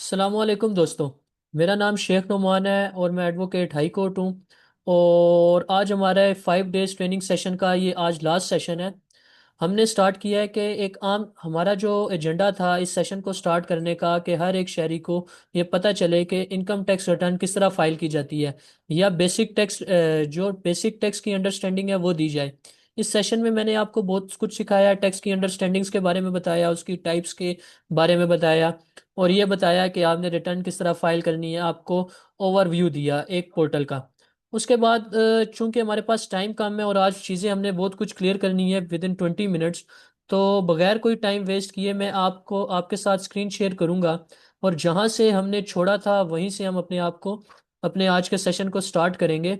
अस्सलामुअलैकुम दोस्तों। मेरा नाम शेख नुमान है और मैं एडवोकेट हाई कोर्ट हूँ। और आज हमारा 5 डेज ट्रेनिंग सेशन का ये आज लास्ट सेशन है। हमने स्टार्ट किया है कि एक आम हमारा जो एजेंडा था इस सेशन को स्टार्ट करने का कि हर एक शहरी को ये पता चले कि इनकम टैक्स रिटर्न किस तरह फाइल की जाती है, या बेसिक टैक्स जो बेसिक टैक्स की अंडरस्टैंडिंग है वो दी जाए। इस सेशन में मैंने आपको बहुत कुछ सिखाया, टैक्स की अंडरस्टैंडिंग्स के बारे में बताया, उसकी टाइप्स के बारे में बताया, और ये बताया कि आपने रिटर्न किस तरह फाइल करनी है, आपको ओवरव्यू दिया एक पोर्टल का। उसके बाद चूंकि हमारे पास टाइम कम है और आज चीज़ें हमने बहुत कुछ क्लियर करनी है विद इन 20 मिनट्स, तो बगैर कोई टाइम वेस्ट किए मैं आपको आपके साथ स्क्रीन शेयर करूंगा। और जहां से हमने छोड़ा था वहीं से हम अपने आज के सेशन को स्टार्ट करेंगे।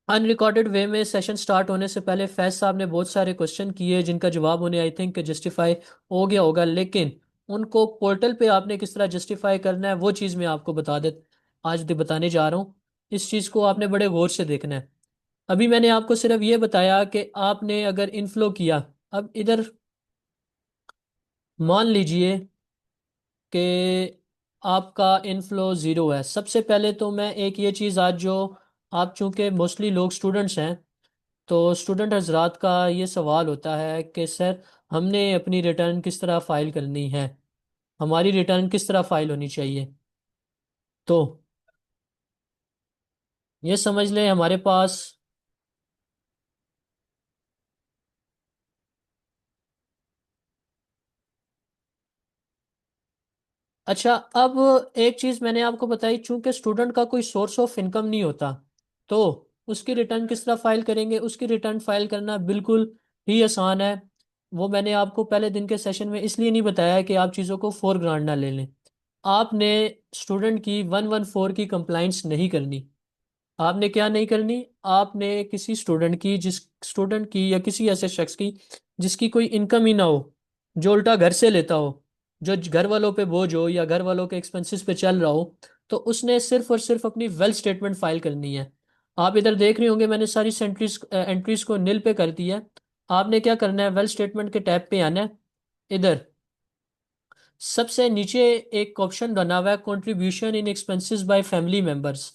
अनरिकॉर्डेड वे में सेशन स्टार्ट होने से पहले फैज साहब ने बहुत सारे क्वेश्चन किए जिनका जवाब उन्हें आई थिंक जस्टिफाई हो गया होगा, लेकिन उनको पोर्टल पे आपने किस तरह जस्टिफाई करना है वो चीज़ मैं आपको बताने जा रहा हूँ। इस चीज़ को आपने बड़े गौर से देखना है। अभी मैंने आपको सिर्फ ये बताया कि आपने अगर इनफ्लो किया, अब इधर मान लीजिए कि आपका इनफ्लो ज़ीरो है। सबसे पहले तो मैं एक ये चीज़ आज जो आप चूंकि मोस्टली लोग स्टूडेंट्स हैं, तो स्टूडेंट हजरात का ये सवाल होता है कि सर हमने अपनी रिटर्न किस तरह फाइल करनी है, हमारी रिटर्न किस तरह फाइल होनी चाहिए। तो ये समझ लें हमारे पास। अच्छा, अब एक चीज़ मैंने आपको बताई, चूंकि स्टूडेंट का कोई सोर्स ऑफ इनकम नहीं होता, तो उसकी रिटर्न किस तरह फाइल करेंगे। उसकी रिटर्न फाइल करना बिल्कुल ही आसान है। वो मैंने आपको पहले दिन के सेशन में इसलिए नहीं बताया कि आप चीज़ों को फोर ग्रांड ना ले लें। आपने स्टूडेंट की 114 की कंप्लाइंस नहीं करनी। आपने क्या नहीं करनी, आपने किसी स्टूडेंट की जिस स्टूडेंट की या किसी ऐसे शख्स की जिसकी कोई इनकम ही ना हो, जो उल्टा घर से लेता हो, जो घर वालों पे बोझ हो या घर वालों के एक्सपेंसेस पे चल रहा हो, तो उसने सिर्फ और सिर्फ अपनी वेल्थ स्टेटमेंट फाइल करनी है। आप इधर देख रहे होंगे मैंने सारी एंट्रीज को नील पे कर दिया है। आपने क्या करना है, वेल्थ स्टेटमेंट के टैब पे आना है। इधर सबसे नीचे एक ऑप्शन बना हुआ है contribution in expenses by family members,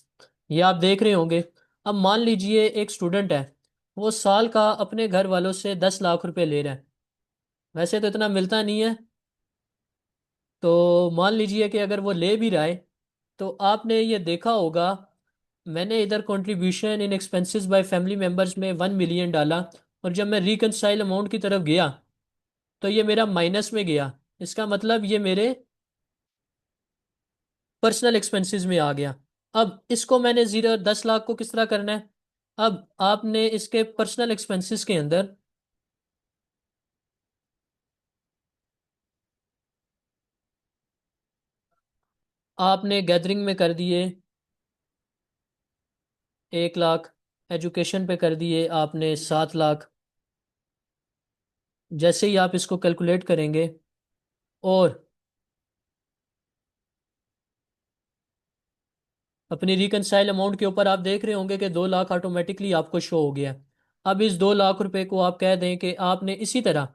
ये आप देख रहे होंगे। अब मान लीजिए एक स्टूडेंट है, वो साल का अपने घर वालों से 10 लाख रुपए ले रहा है। वैसे तो इतना मिलता नहीं है, तो मान लीजिए कि अगर वो ले भी रहा है, तो आपने ये देखा होगा, मैंने इधर contribution in expenses by family members में 1 मिलियन डाला, और जब मैं रिकनसाइल अमाउंट की तरफ गया तो ये मेरा माइनस में गया। इसका मतलब ये मेरे पर्सनल एक्सपेंसेस में आ गया। अब इसको मैंने 10 लाख को किस तरह करना है। अब आपने इसके पर्सनल एक्सपेंसेस के अंदर आपने गैदरिंग में कर दिए 1 लाख, एजुकेशन पे कर दिए आपने 7 लाख। जैसे ही आप इसको कैलकुलेट करेंगे और अपनी रिकनसाइल अमाउंट के ऊपर आप देख रहे होंगे कि 2 लाख ऑटोमेटिकली आपको शो हो गया। अब इस 2 लाख रुपए को आप कह दें कि आपने इसी तरह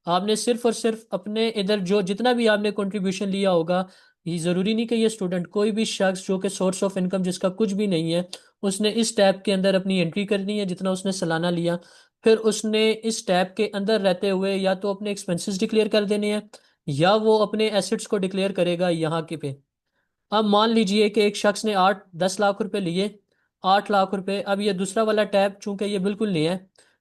आपने सिर्फ और सिर्फ अपने इधर जो जितना भी आपने कंट्रीब्यूशन लिया होगा, ये ज़रूरी नहीं कि ये स्टूडेंट, कोई भी शख्स जो कि सोर्स ऑफ इनकम जिसका कुछ भी नहीं है, उसने इस टैब के अंदर अपनी एंट्री करनी है जितना उसने सालाना लिया। फिर उसने इस टैब के अंदर रहते हुए या तो अपने एक्सपेंसेस डिक्लेयर कर देने हैं, या वो अपने एसेट्स को डिक्लेयर करेगा यहाँ के पे। अब मान लीजिए कि एक शख्स ने 8-10 लाख रुपए लिए, 8 लाख रुपए। अब ये दूसरा वाला टैब चूंकि ये बिल्कुल नहीं है,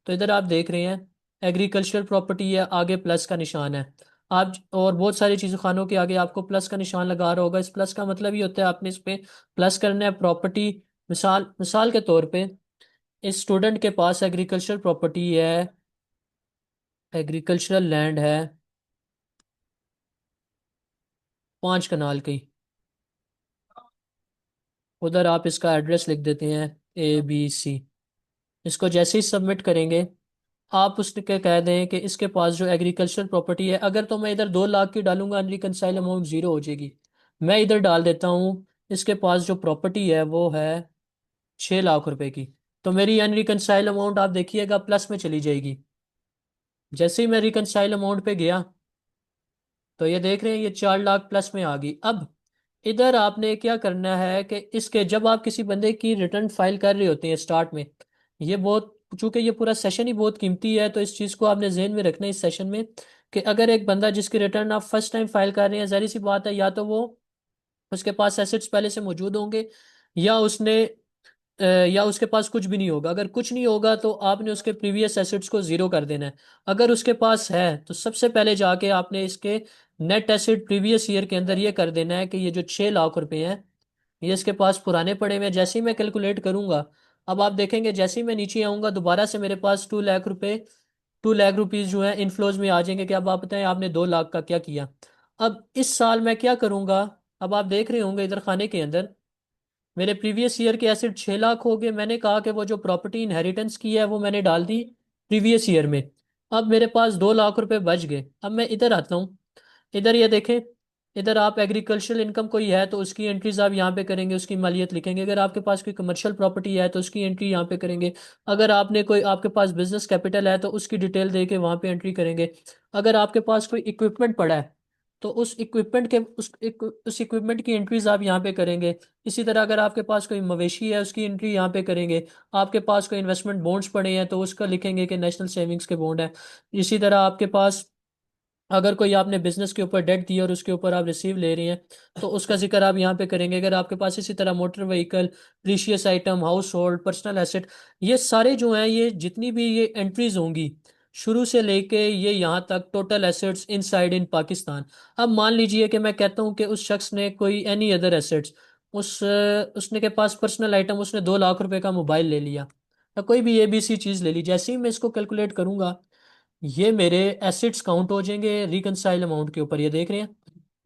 तो इधर आप देख रहे हैं एग्रीकल्चरल प्रॉपर्टी है, आगे प्लस का निशान है। आप और बहुत सारी चीज़ों खानों के आगे आपको प्लस का निशान लगा रहा होगा। इस प्लस का मतलब ये होता है आपने इस पे प्लस करना है प्रॉपर्टी। मिसाल मिसाल के तौर पे इस स्टूडेंट के पास एग्रीकल्चरल प्रॉपर्टी है, एग्रीकल्चरल लैंड है 5 कनाल की। उधर आप इसका एड्रेस लिख देते हैं ABC। इसको जैसे ही सबमिट करेंगे, आप उसके कह दें कि इसके पास जो एग्रीकल्चर प्रॉपर्टी है, अगर तो मैं इधर 2 लाख की डालूंगा अनरिकनसाइल अमाउंट ज़ीरो हो जाएगी। मैं इधर डाल देता हूँ इसके पास जो प्रॉपर्टी है वो है 6 लाख रुपए की, तो मेरी अनरिकनसाइल अमाउंट आप देखिएगा प्लस में चली जाएगी। जैसे ही मैं रिकनसाइल अमाउंट पे गया, तो ये देख रहे हैं ये 4 लाख प्लस में आ गई। अब इधर आपने क्या करना है कि इसके जब आप किसी बंदे की रिटर्न फाइल कर रहे होते हैं स्टार्ट में, ये बहुत, चूंकि ये पूरा सेशन ही बहुत कीमती है, तो इस चीज़ को आपने जहन में रखना है इस सेशन में, कि अगर एक बंदा जिसकी रिटर्न आप फर्स्ट टाइम फाइल कर रहे हैं, जाहिर सी बात है या तो वो उसके पास एसेट्स पहले से मौजूद होंगे, या उसने या उसके पास कुछ भी नहीं होगा। अगर कुछ नहीं होगा तो आपने उसके प्रीवियस एसेट्स को जीरो कर देना है। अगर उसके पास है तो सबसे पहले जाके आपने इसके नेट एसेट प्रीवियस ईयर के अंदर ये कर देना है कि ये जो 6 लाख रुपए हैं ये इसके पास पुराने पड़े हुए हैं। जैसे ही मैं कैलकुलेट करूंगा, अब आप देखेंगे जैसे ही मैं नीचे आऊंगा दोबारा से मेरे पास 2 लाख रुपए, 2 लाख रुपीज जो है इनफ्लोज में आ जाएंगे कि अब आप बताएं आपने 2 लाख का क्या किया। अब इस साल मैं क्या करूंगा, अब आप देख रहे होंगे इधर खाने के अंदर मेरे प्रीवियस ईयर के एसेट 6 लाख हो गए। मैंने कहा कि वो जो प्रॉपर्टी इनहेरिटेंस की है वो मैंने डाल दी प्रीवियस ईयर में। अब मेरे पास 2 लाख रुपए बच गए। अब मैं इधर आता हूँ, इधर ये देखें, इधर आप एग्रीकल्चरल इनकम कोई है तो उसकी एंट्रीज आप यहाँ पे करेंगे, उसकी मालियत लिखेंगे। अगर आपके पास कोई कमर्शियल प्रॉपर्टी है तो उसकी एंट्री यहाँ पे करेंगे। अगर आपने कोई, आपके पास बिजनेस कैपिटल है तो उसकी डिटेल दे के वहाँ पे एंट्री करेंगे। अगर आपके पास कोई इक्विपमेंट पड़ा है तो उस इक्विपमेंट के उस इक्विपमेंट की एंट्रीज आप यहाँ पे करेंगे। इसी तरह अगर आपके पास कोई मवेशी है उसकी एंट्री यहाँ पे करेंगे। आपके पास कोई इन्वेस्टमेंट बॉन्ड्स पड़े हैं तो उसका लिखेंगे कि नेशनल सेविंग्स के बॉन्ड है। इसी तरह आपके पास अगर कोई आपने बिजनेस के ऊपर डेट दी और उसके ऊपर आप रिसीव ले रहे हैं तो उसका जिक्र आप यहाँ पे करेंगे। अगर आपके पास इसी तरह motor vehicle, precious item, house hold, personal asset, ये सारे जो हैं, ये जितनी भी ये एंट्रीज होंगी शुरू से लेके ये यहाँ तक total assets inside in Pakistan. अब मान लीजिए कि मैं कहता हूँ कि उस शख्स ने कोई एनी अदर एसेट्स, उसने के पास पर्सनल आइटम, उसने 2 लाख रुपए का मोबाइल ले लिया या कोई भी ABC चीज़ ले ली। जैसे ही मैं इसको कैलकुलेट करूंगा ये मेरे एसिड्स काउंट हो जाएंगे रिकनसाइल अमाउंट के ऊपर। ये देख रहे हैं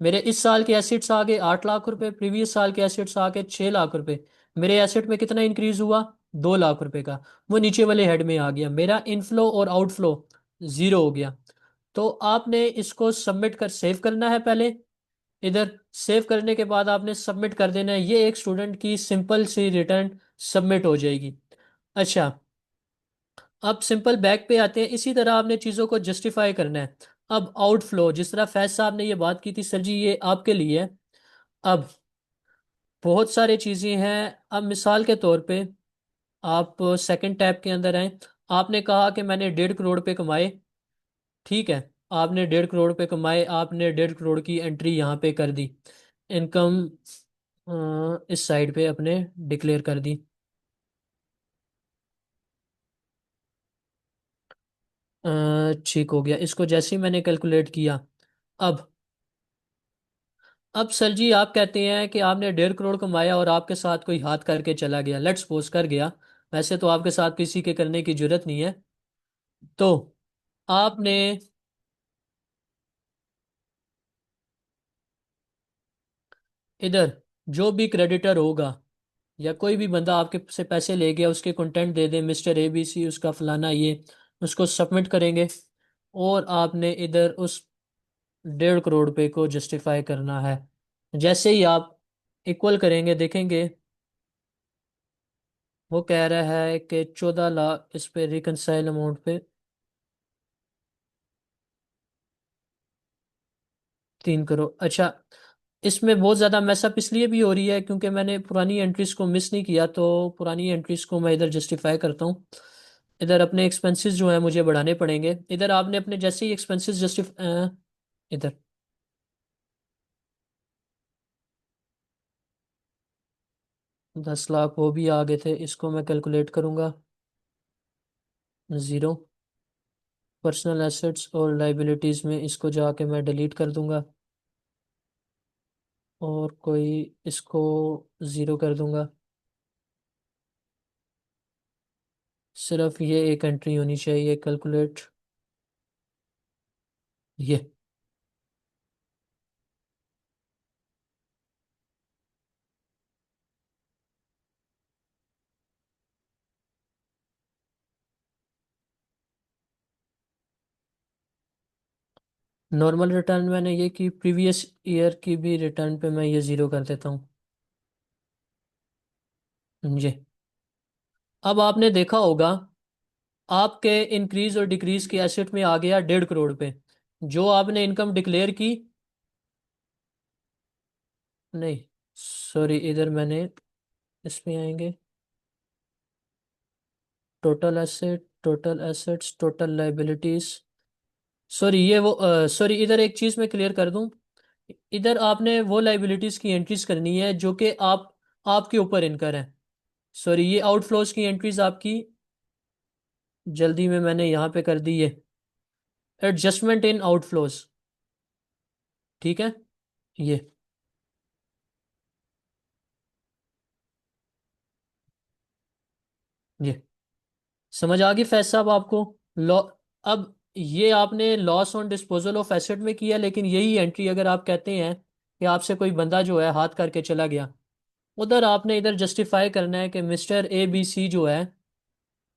मेरे इस साल के एसिड्स आ गए 8 लाख रुपए, प्रीवियस साल के एसिड्स आ गए 6 लाख रुपए। मेरे एसेट में कितना इंक्रीज हुआ, 2 लाख रुपए का। वो नीचे वाले हेड में आ गया। मेरा इनफ्लो और आउटफ्लो जीरो हो गया। तो आपने इसको सबमिट कर सेव करना है पहले। इधर सेव करने के बाद आपने सबमिट कर देना है। ये एक स्टूडेंट की सिंपल सी रिटर्न सबमिट हो जाएगी। अच्छा, अब सिंपल बैक पे आते हैं। इसी तरह आपने चीज़ों को जस्टिफाई करना है। अब आउटफ्लो, जिस तरह फैज साहब ने ये बात की थी, सर जी ये आपके लिए है। अब बहुत सारी चीज़ें हैं। अब मिसाल के तौर पे आप सेकंड टैब के अंदर आए। आपने कहा कि मैंने 1.5 करोड़ पे कमाए। ठीक है, आपने 1.5 करोड़ पे कमाए, आपने 1.5 करोड़ की एंट्री यहाँ पे कर दी। इनकम इस साइड पे अपने डिक्लेयर कर दी। ठीक हो गया। इसको जैसे ही मैंने कैलकुलेट किया, अब अब सर जी आप कहते हैं कि आपने 1.5 करोड़ कमाया और आपके साथ कोई हाथ करके चला गया, लेट्स सपोज कर गया। वैसे तो आपके साथ किसी के करने की जरूरत नहीं है। तो आपने इधर जो भी क्रेडिटर होगा या कोई भी बंदा आपके से पैसे ले गया उसके कंटेंट दे दे, मिस्टर ABC उसका फलाना ये, उसको सबमिट करेंगे। और आपने इधर उस 1.5 करोड़ रुपए को जस्टिफाई करना है। जैसे ही आप इक्वल करेंगे देखेंगे वो कह रहा है कि 14 लाख इस पे रिकनसाइल अमाउंट पे 3 करोड़। अच्छा, इसमें बहुत ज़्यादा मैसअप इसलिए भी हो रही है क्योंकि मैंने पुरानी एंट्रीज को मिस नहीं किया। तो पुरानी एंट्रीज को मैं इधर जस्टिफाई करता हूँ। इधर अपने एक्सपेंसेस जो है मुझे बढ़ाने पड़ेंगे। इधर आपने अपने जैसे ही एक्सपेंसेस जस्टिफाई, इधर 10 लाख वो भी आ गए थे, इसको मैं कैलकुलेट करूँगा। ज़ीरो, पर्सनल एसेट्स और लाइबिलिटीज़ में इसको जाके मैं डिलीट कर दूंगा और कोई इसको ज़ीरो कर दूंगा। सिर्फ ये एक एंट्री होनी चाहिए, कैलकुलेट ये। नॉर्मल रिटर्न मैंने ये की, प्रीवियस ईयर की भी रिटर्न पे मैं ये ज़ीरो कर देता हूँ। ये अब आपने देखा होगा आपके इंक्रीज और डिक्रीज के एसेट में आ गया 1.5 करोड़ पे। जो आपने इनकम डिक्लेयर की नहीं, सॉरी, इधर मैंने, इसमें आएंगे total asset, total assets, total liabilities. Sorry, ये वो, सॉरी, इधर एक चीज़ मैं क्लियर कर दूं। इधर आपने वो लाइबिलिटीज की एंट्रीज करनी है जो कि आप, आपके ऊपर इनकर है। सॉरी, ये आउटफ्लोज की एंट्रीज आपकी, जल्दी में मैंने यहाँ पे कर दी है, एडजस्टमेंट इन आउटफ्लोज। ठीक है, ये ये समझ आ गई फैज साहब आपको? लॉ, अब ये आपने loss on disposal of asset में किया, लेकिन यही एंट्री अगर आप कहते हैं कि आपसे कोई बंदा जो है हाथ करके चला गया, उधर आपने इधर जस्टिफाई करना है कि मिस्टर ए बी सी जो है,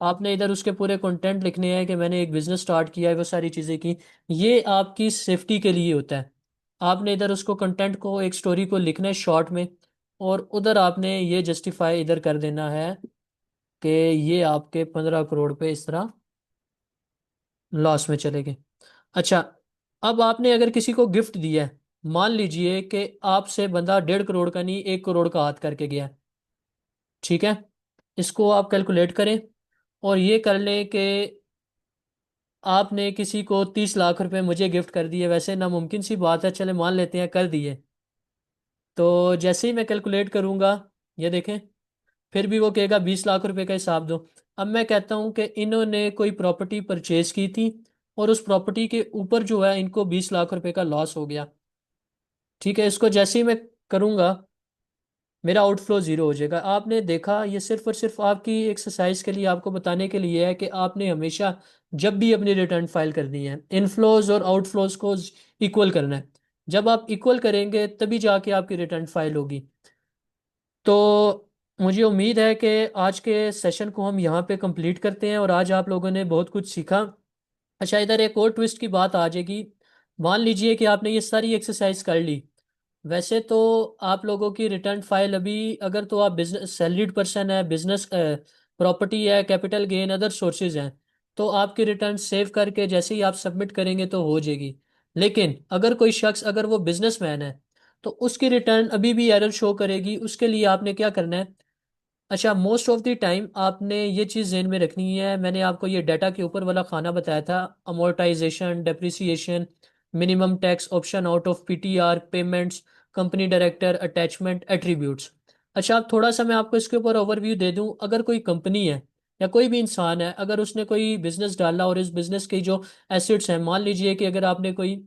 आपने इधर उसके पूरे कंटेंट लिखने हैं कि मैंने एक बिजनेस स्टार्ट किया है, वो सारी चीज़ें की। ये आपकी सेफ्टी के लिए होता है। आपने इधर उसको कंटेंट को, एक स्टोरी को लिखना है शॉर्ट में, और उधर आपने ये जस्टिफाई इधर कर देना है कि ये आपके 15 करोड़ पे इस तरह लॉस में चले गए। अच्छा, अब आपने अगर किसी को गिफ्ट दिया है, मान लीजिए कि आपसे बंदा 1.5 करोड़ का नहीं 1 करोड़ का हाथ करके गया है। ठीक है, इसको आप कैलकुलेट करें और ये कर लें कि आपने किसी को 30 लाख रुपए मुझे गिफ्ट कर दिए। वैसे नामुमकिन सी बात है, चले मान लेते हैं कर दिए। तो जैसे ही मैं कैलकुलेट करूंगा, ये देखें, फिर भी वो कहेगा 20 लाख रुपए का हिसाब दो। अब मैं कहता हूं कि इन्होंने कोई प्रॉपर्टी परचेज की थी, और उस प्रॉपर्टी के ऊपर जो है इनको 20 लाख रुपए का लॉस हो गया। ठीक है, इसको जैसे ही मैं करूंगा, मेरा आउटफ्लो जीरो हो जाएगा। आपने देखा, ये सिर्फ और सिर्फ आपकी एक्सरसाइज के लिए, आपको बताने के लिए है कि आपने हमेशा जब भी अपनी रिटर्न फाइल करनी है, इनफ्लोज और आउटफ्लोज को इक्वल करना है। जब आप इक्वल करेंगे तभी जाके आपकी रिटर्न फाइल होगी। तो मुझे उम्मीद है कि आज के सेशन को हम यहाँ पे कंप्लीट करते हैं, और आज आप लोगों ने बहुत कुछ सीखा। अच्छा, इधर एक और ट्विस्ट की बात आ जाएगी। मान लीजिए कि आपने ये सारी एक्सरसाइज कर ली। वैसे तो आप लोगों की रिटर्न फाइल अभी, अगर तो आप बिजनेस सैलरीड पर्सन है, बिजनेस प्रॉपर्टी है, कैपिटल गेन, अदर सोर्सेज हैं, तो आपकी रिटर्न सेव करके जैसे ही आप सबमिट करेंगे तो हो जाएगी। लेकिन अगर कोई शख्स, अगर वो बिजनेसमैन है, तो उसकी रिटर्न अभी भी एरर शो करेगी। उसके लिए आपने क्या करना है? अच्छा, मोस्ट ऑफ द टाइम आपने ये चीज़ ध्यान में रखनी है। मैंने आपको ये डाटा के ऊपर वाला खाना बताया था, amortisation, depreciation, minimum tax, option out of PTR, payments, company director, attachment, attributes. अच्छा, अब थोड़ा सा मैं आपको इसके ऊपर ओवरव्यू दे दूं। अगर कोई कंपनी है या कोई भी इंसान है, अगर उसने कोई बिजनेस डाला और इस बिजनेस की जो एसेट्स हैं, मान लीजिए कि अगर आपने कोई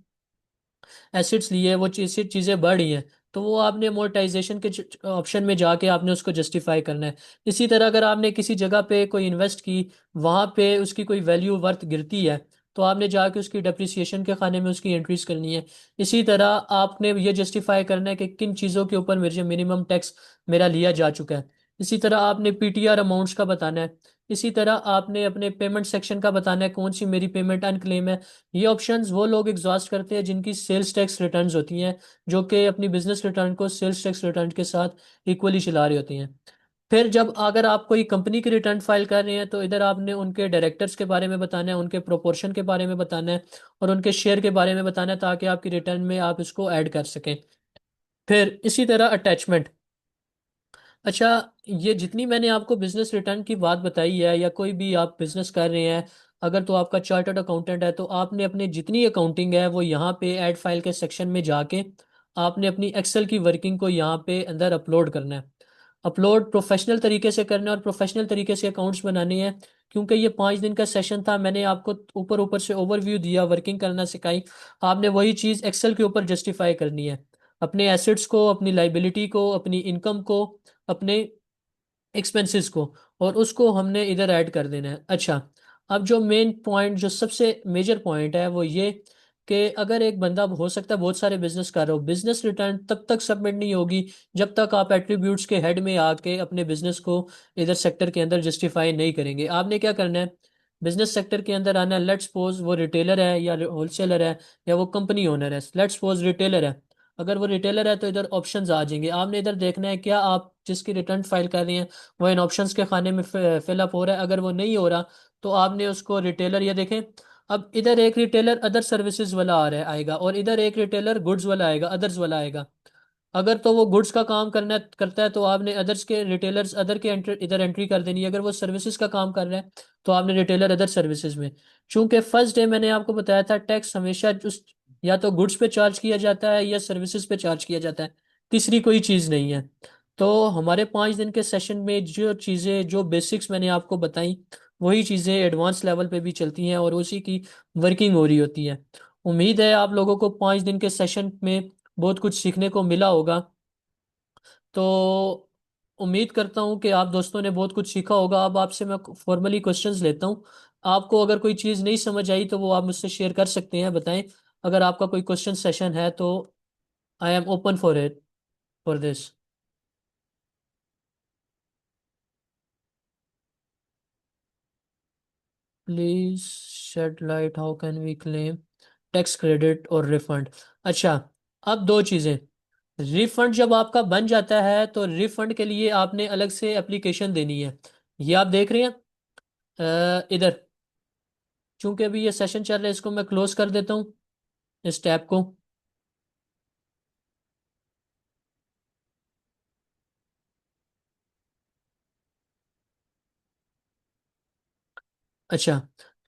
एसिड्स लिए, वो चीज़ें बढ़ रही हैं, तो वो आपने मोनेटाइजेशन के ऑप्शन में जाके आपने उसको जस्टिफाई करना है। इसी तरह अगर आपने किसी जगह पे कोई इन्वेस्ट की, वहाँ पे उसकी कोई वैल्यू वर्थ गिरती है, तो आपने जाके उसकी डेप्रिसिएशन के खाने में उसकी एंट्रीज करनी है। इसी तरह आपने ये जस्टिफाई करना है कि किन चीज़ों के ऊपर मुझे मिनिमम टैक्स मेरा लिया जा चुका है। इसी तरह आपने पीटीआर अमाउंट्स का बताना है। इसी तरह आपने अपने पेमेंट सेक्शन का बताना है, कौन सी मेरी पेमेंट अनक्लेम है। ये ऑप्शंस वो लोग एग्जॉस्ट करते हैं जिनकी सेल्स टैक्स रिटर्न्स होती हैं, जो कि अपनी बिजनेस रिटर्न को सेल्स टैक्स रिटर्न के साथ इक्वली चला रही होती हैं। फिर जब अगर आप कोई कंपनी की रिटर्न फाइल कर रहे हैं, तो इधर आपने उनके डायरेक्टर्स के बारे में बताना है, उनके प्रोपोर्शन के बारे में बताना है, और उनके शेयर के बारे में बताना है, ताकि आपकी रिटर्न में आप इसको ऐड कर सकें। फिर इसी तरह अटैचमेंट। अच्छा, ये जितनी मैंने आपको बिजनेस रिटर्न की बात बताई है, या कोई भी आप बिजनेस कर रहे हैं, अगर तो आपका चार्टर्ड अकाउंटेंट है, तो आपने अपने जितनी अकाउंटिंग है वो यहाँ पे ऐड फाइल के सेक्शन में जाके आपने अपनी एक्सेल की वर्किंग को यहाँ पे अंदर अपलोड करना है। अपलोड प्रोफेशनल तरीके से करना है, और प्रोफेशनल तरीके से अकाउंट्स बनाने हैं। क्योंकि ये 5 दिन का सेशन था, मैंने आपको ऊपर ऊपर से ओवरव्यू दिया, वर्किंग करना सिखाई। आपने वही चीज़ एक्सेल के ऊपर जस्टिफाई करनी है, अपने एसेट्स को, अपनी लाइबिलिटी को, अपनी इनकम को, अपने एक्सपेंसेस को, और उसको हमने इधर ऐड कर देना है। अच्छा, अब जो मेन पॉइंट, जो सबसे मेजर पॉइंट है, वो ये कि अगर एक बंदा, हो सकता है बहुत सारे बिजनेस कर रहा हो, बिजनेस रिटर्न तब तक सबमिट नहीं होगी जब तक आप एट्रीब्यूट्स के हेड में आके अपने बिजनेस को इधर सेक्टर के अंदर जस्टिफाई नहीं करेंगे। आपने क्या करना है? बिजनेस सेक्टर के अंदर आना है। लेट्स सपोज वो रिटेलर है या होलसेलर है, या वो कंपनी ओनर है। लेट्स सपोज रिटेलर है। अगर वो रिटेलर है तो इधर ऑप्शंस आ जाएंगे। आपने इधर देखना है क्या आप जिसकी रिटर्न फाइल कर रहे हैं वो इन ऑप्शंस के खाने में फिलअप हो रहा है। अगर वो नहीं हो रहा, तो आपने उसको रिटेलर, ये देखें, अब इधर एक रिटेलर अदर सर्विसेज वाला आ रहा है, आएगा, और इधर एक रिटेलर गुड्स वाला आएगा, अदर्स वाला आएगा। अगर तो वो गुड्स का काम करना करता है तो आपने अदर्स के रिटेलर्स अदर के इधर एंट्री कर देनी है। अगर वो सर्विसेज का काम कर रहा है तो आपने रिटेलर अदर सर्विसेज में। चूंकि फर्स्ट डे मैंने आपको बताया था टैक्स हमेशा उस या तो गुड्स पे चार्ज किया जाता है या सर्विसेज पे चार्ज किया जाता है, तीसरी कोई चीज़ नहीं है। तो हमारे 5 दिन के सेशन में जो चीज़ें जो बेसिक्स मैंने आपको बताई वही चीज़ें एडवांस लेवल पे भी चलती हैं और उसी की वर्किंग हो रही होती है। उम्मीद है आप लोगों को 5 दिन के सेशन में बहुत कुछ सीखने को मिला होगा। तो उम्मीद करता हूँ कि आप दोस्तों ने बहुत कुछ सीखा होगा। अब आपसे मैं फॉर्मली क्वेश्चंस लेता हूँ। आपको अगर कोई चीज़ नहीं समझ आई तो वो आप मुझसे शेयर कर सकते हैं, बताएं। अगर आपका कोई क्वेश्चन सेशन है तो I am open for it, for this. Please shed light how can we claim tax credit और रिफंड। अच्छा, अब दो चीज़ें। रिफंड जब आपका बन जाता है तो रिफंड के लिए आपने अलग से एप्लीकेशन देनी है। ये आप देख रहे हैं इधर। चूंकि अभी ये सेशन चल रहा है इसको मैं क्लोज कर देता हूँ, इस टैब को। अच्छा,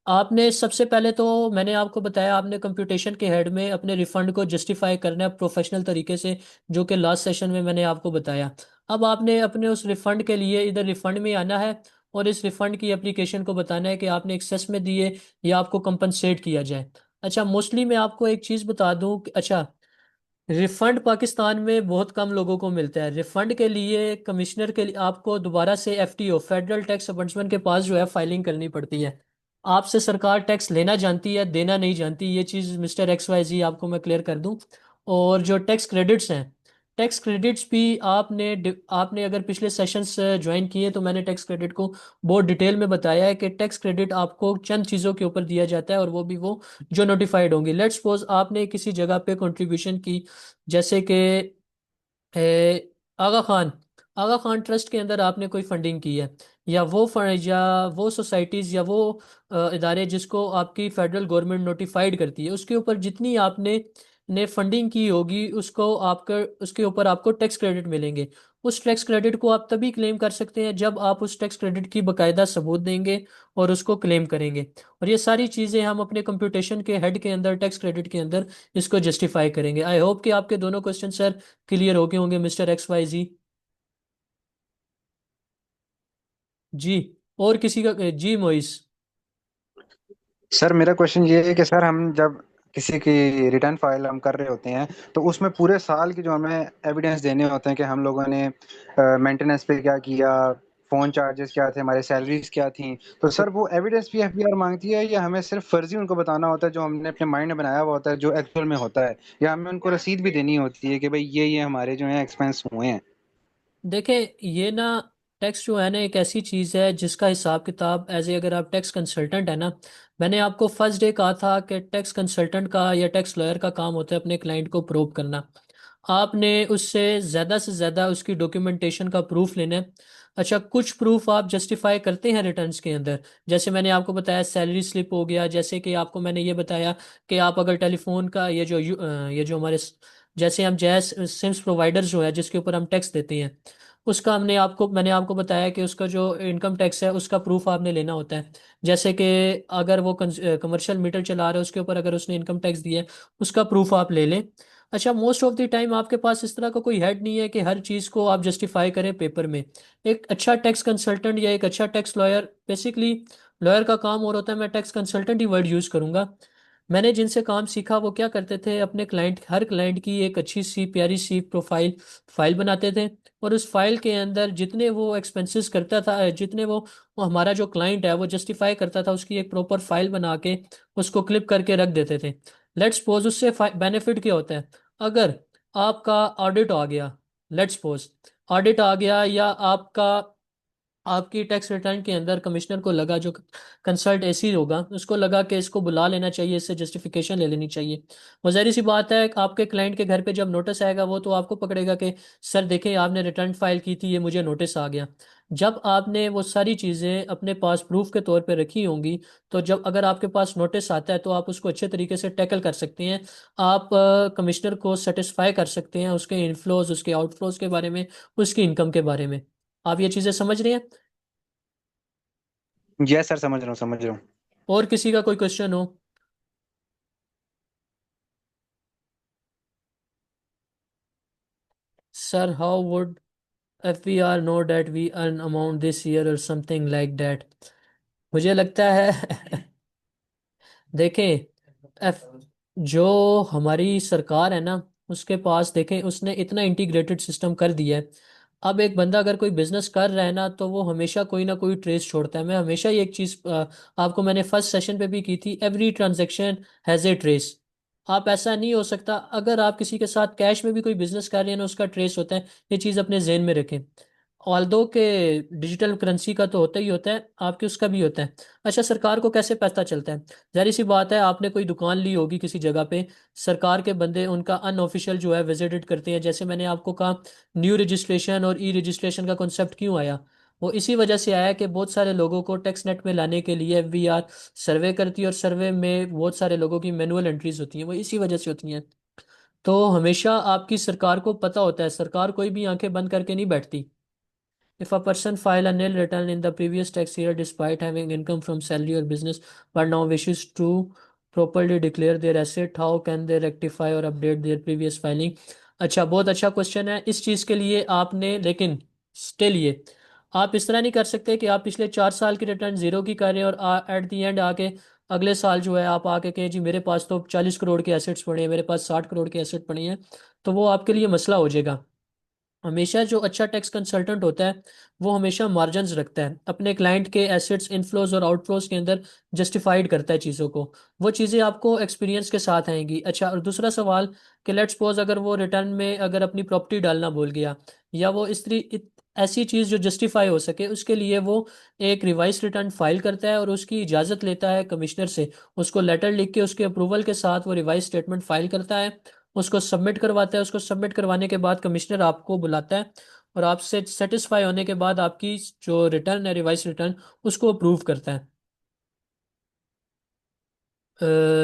आपने सबसे पहले तो मैंने आपको बताया आपने कंप्यूटेशन के हेड में अपने रिफंड को जस्टिफाई करना है प्रोफेशनल तरीके से, जो कि लास्ट सेशन में मैंने आपको बताया। अब आपने अपने उस रिफंड के लिए इधर रिफंड में आना है और इस रिफंड की एप्लीकेशन को बताना है कि आपने एक्सेस में दिए या आपको कंपनसेट किया जाए। अच्छा, मोस्टली मैं आपको एक चीज़ बता दूं अच्छा, रिफंड पाकिस्तान में बहुत कम लोगों को मिलता है। रिफंड के लिए कमिश्नर के लिए आपको दोबारा से एफटीओ फेडरल टैक्स ombudsman के पास जो है फाइलिंग करनी पड़ती है। आपसे सरकार टैक्स लेना जानती है, देना नहीं जानती। ये चीज़ मिस्टर एक्स वाई जी आपको मैं क्लियर कर दूं। और जो टैक्स क्रेडिट्स हैं, टैक्स क्रेडिट्स भी आपने अगर पिछले सेशंस ज्वाइन किए तो मैंने टैक्स क्रेडिट को बहुत डिटेल में बताया है कि टैक्स क्रेडिट आपको चंद चीज़ों के ऊपर दिया जाता है और वो भी वो जो नोटिफाइड होंगी। लेट्स सपोज आपने किसी जगह पे कंट्रीब्यूशन की, जैसे कि ए, आगा खान ट्रस्ट के अंदर आपने कोई फंडिंग की है, या वो फंड या वो सोसाइटीज़ या वो इदारे जिसको आपकी फेडरल गवर्नमेंट नोटिफाइड करती है, उसके ऊपर जितनी आपने ने फंडिंग की होगी उसको आपका उसके ऊपर आपको टैक्स क्रेडिट मिलेंगे। उस टैक्स क्रेडिट को आप तभी क्लेम कर सकते हैं जब आप उस टैक्स क्रेडिट की बकायदा सबूत देंगे और उसको क्लेम करेंगे। और ये सारी चीज़ें हम अपने कंप्यूटेशन के हेड के अंदर टैक्स क्रेडिट के अंदर इसको जस्टिफाई करेंगे। आई होप कि आपके दोनों क्वेश्चन सर क्लियर हो गए होंगे मिस्टर एक्स वाई जी। जी, और किसी का जी मोइस। सर मेरा क्वेश्चन ये है कि सर हम जब किसी की रिटर्न फाइल हम कर रहे होते हैं तो उसमें पूरे साल की जो हमें एविडेंस देने होते हैं कि हम लोगों ने मेंटेनेंस पे क्या किया, फोन चार्जेस क्या थे, हमारे सैलरीज क्या थी, तो सर वो एविडेंस भी एफबीआर मांगती है या हमें सिर्फ फर्जी उनको बताना होता है जो हमने अपने माइंड में बनाया हुआ होता है जो एक्चुअल में होता है, या हमें उनको रसीद भी देनी होती है कि भाई ये हमारे जो है एक्सपेंस हुए हैं। देखें, ये ना टैक्स जो है ना एक ऐसी चीज़ है जिसका हिसाब किताब एज ए अगर आप टैक्स कंसल्टेंट है ना, मैंने आपको फर्स्ट डे कहा था कि टैक्स कंसल्टेंट का या टैक्स लॉयर का काम होता है अपने क्लाइंट को प्रूव करना। आपने उससे ज़्यादा से ज़्यादा उसकी डॉक्यूमेंटेशन का प्रूफ लेना है। अच्छा, कुछ प्रूफ आप जस्टिफाई करते हैं रिटर्न्स के अंदर, जैसे मैंने आपको बताया सैलरी स्लिप हो गया, जैसे कि आपको मैंने ये बताया कि आप अगर टेलीफोन का ये जो हमारे जैसे हम जैस सिम्स प्रोवाइडर जो है जिसके ऊपर हम टैक्स देते हैं, उसका मैंने आपको बताया कि उसका जो इनकम टैक्स है उसका प्रूफ आपने लेना होता है। जैसे कि अगर वो कमर्शियल मीटर चला रहा है उसके ऊपर अगर उसने इनकम टैक्स दिया है उसका प्रूफ आप ले लें। अच्छा, मोस्ट ऑफ द टाइम आपके पास इस तरह का कोई हेड नहीं है कि हर चीज़ को आप जस्टिफाई करें पेपर में। एक अच्छा टैक्स कंसल्टेंट या एक अच्छा टैक्स लॉयर, बेसिकली लॉयर का काम और होता है, मैं टैक्स कंसल्टेंट ही वर्ड यूज़ करूंगा। मैंने जिनसे काम सीखा वो क्या करते थे, अपने क्लाइंट हर क्लाइंट की एक अच्छी सी प्यारी सी प्रोफाइल फाइल बनाते थे और उस फाइल के अंदर जितने वो एक्सपेंसेस करता था, जितने वो हमारा जो क्लाइंट है वो जस्टिफाई करता था, उसकी एक प्रॉपर फाइल बना के उसको क्लिप करके रख देते थे। लेट्स सपोज उससे बेनिफिट क्या होता है, अगर आपका ऑडिट आ गया, लेट्स सपोज ऑडिट आ गया या आपका आपकी टैक्स रिटर्न के अंदर कमिश्नर को लगा, जो कंसल्ट एसी होगा उसको लगा कि इसको बुला लेना चाहिए, इससे जस्टिफिकेशन ले लेनी चाहिए। वो जाहिर सी बात है, आपके क्लाइंट के घर पे जब नोटिस आएगा वो तो आपको पकड़ेगा कि सर देखें आपने रिटर्न फाइल की थी, ये मुझे नोटिस आ गया। जब आपने वो सारी चीज़ें अपने पास प्रूफ के तौर पे रखी होंगी, तो जब अगर आपके पास नोटिस आता है तो आप उसको अच्छे तरीके से टैकल कर सकते हैं। आप कमिश्नर को सेटिस्फाई कर सकते हैं उसके इनफ्लोज, उसके आउटफ्लोज के बारे में, उसकी इनकम के बारे में। आप ये चीज़ें समझ रहे हैं? यस सर, समझ रहा हूँ समझ रहा हूँ। और किसी का कोई क्वेश्चन हो? Sir how would FVR know that we earn amount this year और समथिंग लाइक दैट? मुझे लगता है देखें, एफ जो हमारी सरकार है ना, उसके पास देखें उसने इतना इंटीग्रेटेड सिस्टम कर दिया है। अब एक बंदा अगर कोई बिजनेस कर रहा है ना, तो वो हमेशा कोई ना कोई ट्रेस छोड़ता है। मैं हमेशा ये एक चीज़ आपको मैंने फर्स्ट सेशन पे भी की थी, every transaction has a trace. आप ऐसा नहीं हो सकता, अगर आप किसी के साथ कैश में भी कोई बिजनेस कर रहे हैं ना, उसका ट्रेस होता है। ये चीज़ अपने जेहन में रखें। ऑल्दो के डिजिटल करेंसी का तो होता ही होता है, आपके उसका भी होता है। अच्छा, सरकार को कैसे पता चलता है? जाहिर सी बात है, आपने कोई दुकान ली होगी किसी जगह पे, सरकार के बंदे उनका अनऑफिशियल जो है विजिटेड करते हैं। जैसे मैंने आपको कहा, न्यू रजिस्ट्रेशन और ई रजिस्ट्रेशन का कॉन्सेप्ट क्यों आया? वो इसी वजह से आया कि बहुत सारे लोगों को टैक्स नेट में लाने के लिए FVR सर्वे करती है, और सर्वे में बहुत सारे लोगों की मैनुअल एंट्रीज होती हैं, वो इसी वजह से होती हैं। तो हमेशा आपकी सरकार को पता होता है, सरकार कोई भी आंखें बंद करके नहीं बैठती। If a person file a nil return in the previous tax year despite having income from salary or business but now wishes to properly declare their asset, how can they rectify or update their previous filing? अच्छा, बहुत अच्छा question है। इस चीज़ के लिए आपने लेकिन still ये आप इस तरह नहीं कर सकते कि आप पिछले 4 साल की रिटर्न जीरो की करें और एट दी एंड आके अगले साल जो है आप आके कहें जी मेरे पास तो 40 करोड़ के एसेट्स पड़े हैं, मेरे पास 60 करोड़ के एसेट पड़े हैं। तो वो आपके लिए मसला हो जाएगा। हमेशा जो अच्छा टैक्स कंसल्टेंट होता है वो हमेशा मार्जिन्स रखता है अपने क्लाइंट के एसेट्स इनफ्लोज और आउटफ्लोज के अंदर, जस्टिफाइड करता है चीज़ों को। वो चीज़ें आपको एक्सपीरियंस के साथ आएंगी। अच्छा, और दूसरा सवाल कि लेट्स सपोज अगर वो रिटर्न में अगर अपनी प्रॉपर्टी डालना भूल गया, या वो ऐसी चीज़ जो जस्टिफाई हो सके, उसके लिए वो एक रिवाइज रिटर्न फाइल करता है और उसकी इजाज़त लेता है कमिश्नर से। उसको लेटर लिख के उसके अप्रूवल के साथ वो रिवाइज स्टेटमेंट फाइल करता है, उसको सबमिट करवाता है। उसको सबमिट करवाने के बाद कमिश्नर आपको बुलाता है, और आपसे सेटिस्फाई होने के बाद आपकी जो रिटर्न है, रिवाइज रिटर्न, उसको अप्रूव करता है।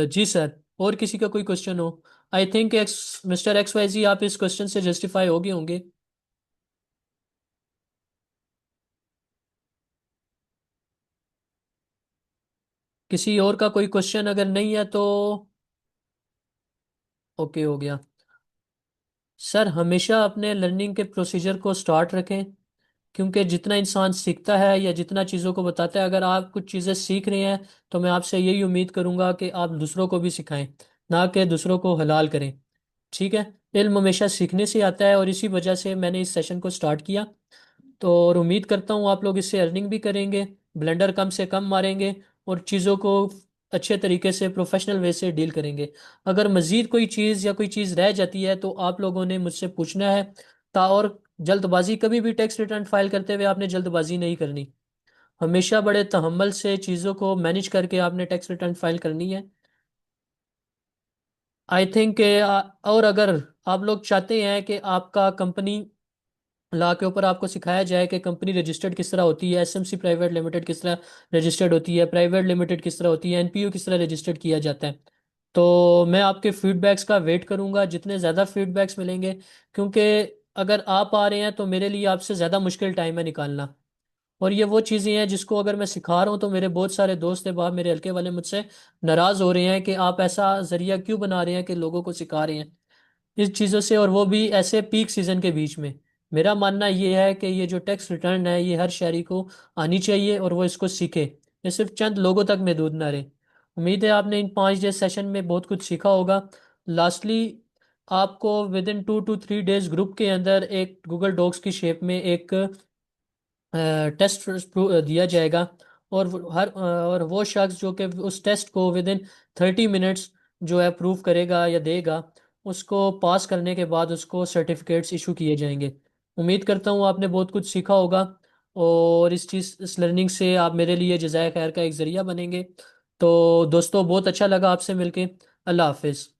जी सर। और किसी का कोई क्वेश्चन हो? I think x mister XYZ, आप इस क्वेश्चन से जस्टिफाई हो गए होंगे। किसी और का कोई क्वेश्चन अगर नहीं है तो ओके हो गया। सर हमेशा अपने लर्निंग के प्रोसीजर को स्टार्ट रखें, क्योंकि जितना इंसान सीखता है या जितना चीज़ों को बताता है, अगर आप कुछ चीज़ें सीख रहे हैं तो मैं आपसे यही उम्मीद करूंगा कि आप दूसरों को भी सिखाएं, ना कि दूसरों को हलाल करें। ठीक है? इल्म हमेशा सीखने से आता है, और इसी वजह से मैंने इस सेशन को स्टार्ट किया। तो और उम्मीद करता हूँ आप लोग इससे अर्निंग भी करेंगे, ब्लेंडर कम से कम मारेंगे, और चीज़ों को अच्छे तरीके से प्रोफेशनल वे से डील करेंगे। अगर मज़ीद कोई चीज़ या कोई चीज़ रह जाती है तो आप लोगों ने मुझसे पूछना है। और जल्दबाजी, कभी भी टैक्स रिटर्न फाइल करते हुए आपने जल्दबाजी नहीं करनी। हमेशा बड़े तहम्मुल से चीज़ों को मैनेज करके आपने टैक्स रिटर्न फाइल करनी है। आई थिंक, और अगर आप लोग चाहते हैं कि आपका कंपनी लॉ के ऊपर आपको सिखाया जाए कि कंपनी रजिस्टर्ड किस तरह होती है, SMC प्राइवेट लिमिटेड किस तरह रजिस्टर्ड होती है, प्राइवेट लिमिटेड किस तरह होती है, NPO किस तरह रजिस्टर्ड किया जाता है, तो मैं आपके फीडबैक्स का वेट करूंगा, जितने ज़्यादा फीडबैक्स मिलेंगे। क्योंकि अगर आप आ रहे हैं तो मेरे लिए आपसे ज़्यादा मुश्किल टाइम है निकालना। और ये वो चीज़ें हैं जिसको अगर मैं सिखा रहा हूँ तो मेरे बहुत सारे दोस्त हैं बाहर, मेरे हल्के वाले, मुझसे नाराज़ हो रहे हैं कि आप ऐसा जरिया क्यों बना रहे हैं कि लोगों को सिखा रहे हैं इस चीज़ों से, और वो भी ऐसे पीक सीजन के बीच में। मेरा मानना ये है कि ये जो टैक्स रिटर्न है ये हर शहरी को आनी चाहिए, और वो इसको सीखे, ये सिर्फ चंद लोगों तक महदूद ना रहे। उम्मीद है आपने इन 5 डे सेशन में बहुत कुछ सीखा होगा। लास्टली, आपको with in 2 to 3 days group के अंदर एक गूगल डॉक्स की शेप में एक टेस्ट दिया जाएगा, और और वो शख्स जो कि उस टेस्ट को विद इन 30 मिनट्स जो है प्रूव करेगा या देगा, उसको पास करने के बाद उसको सर्टिफिकेट्स इशू किए जाएंगे। उम्मीद करता हूँ आपने बहुत कुछ सीखा होगा। और इस लर्निंग से आप मेरे लिए जज़ाय खैर का एक ज़रिया बनेंगे। तो दोस्तों बहुत अच्छा लगा आपसे मिलके। अल्लाह हाफिज़।